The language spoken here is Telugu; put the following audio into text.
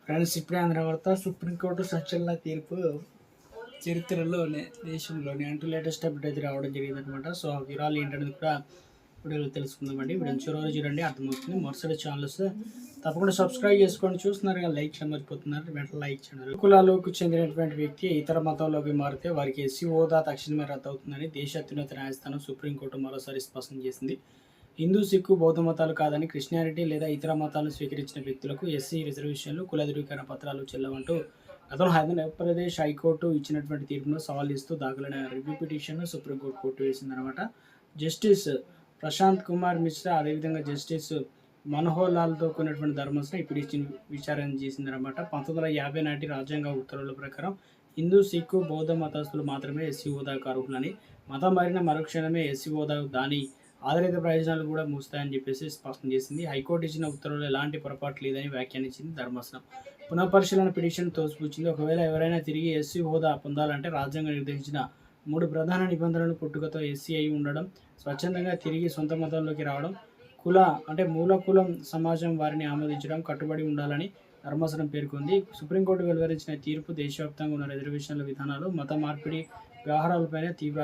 ఫ్రెండ్స్, ఇప్పుడే అందిన వార్త. సుప్రీంకోర్టు సంచలన తీర్పు చరిత్రలోనే, దేశంలోనే అంటూ లేటెస్ట్ అప్డేట్ అయితే రావడం జరిగిందనమాట. సో ఆ వివరాలు ఏంటనేది కూడా ఇప్పుడు తెలుసుకుందామండి. వీడియో చివరి చూడండి, అర్థమవుతుంది. మరుసటి ఛానల్స్ తప్పకుండా సబ్స్క్రైబ్ చేసుకోండి. చూస్తున్నారు కదా, లైక్ చేయడం మర్చిపోతున్నారు. వెంటనే లైక్ చేయండి. కులాలకు చెందినటువంటి వ్యక్తి ఇతర మతంలోకి మారితే వారికి ఎస్సీ హోదా తక్షణమే రద్దవుతుందని దేశ అత్యున్నత న్యాయస్థానం సుప్రీంకోర్టు మరోసారి స్పష్టం చేసింది. హిందూ, సిక్కు, బౌద్ధ మతాలు కాదని క్రిస్టియానిటీ లేదా ఇతర మతాలను స్వీకరించిన వ్యక్తులకు ఎస్సీ రిజర్వేషన్లు, కుల ధృవీకరణ పత్రాలు చెల్లవంటూ గతంలో ఆంధ్రప్రదేశ్ హైకోర్టు ఇచ్చినటువంటి తీర్పును సవాలిస్తూ దాఖలైన రివ్యూ పిటిషన్ను సుప్రీంకోర్టు కోర్టు వేసిందనమాట. జస్టిస్ ప్రశాంత్ కుమార్ మిశ్రా, అదేవిధంగా జస్టిస్ మనోహర్ లాల్తో కూడినటువంటి ధర్మాసనం ఈ పిటిషన్ విచారణ చేసిందనమాట. 1950 నాటి రాజ్యాంగ ఉత్తర్వుల ప్రకారం హిందూ, సిక్కు, బౌద్ధ మతస్థులు మాత్రమే ఎస్సీ హోదాకు అర్హులని, మతం మారిన మరుక్షణమే ఎస్సీ హోదా దాని ఆధారిత ప్రయోజనాలు కూడా మూస్తాయని చెప్పేసి స్పష్టం చేసింది. హైకోర్టు ఇచ్చిన ఉత్తర్వులు ఎలాంటి పొరపాటు లేదని వ్యాఖ్యానించింది ధర్మాసనం. పునఃపరిశీలన పిటిషన్ తోసిపుచ్చింది. ఒకవేళ ఎవరైనా తిరిగి ఎస్సీ హోదా పొందాలంటే రాజ్యాంగం నిర్దేశించిన 3 ప్రధాన నిబంధనలను పుట్టుకతో ఎస్సీ అయి ఉండడం, స్వచ్ఛందంగా తిరిగి సొంత మతంలోకి రావడం, మూల కులం సమాజం వారిని ఆమోదించడం కట్టుబడి ఉండాలని ధర్మాసనం పేర్కొంది. సుప్రీంకోర్టు వెలువరించిన తీర్పు దేశవ్యాప్తంగా ఉన్న రిజర్వేషన్ల విధానాలు, మత మార్పిడి వ్యవహారాలపైన తీవ్ర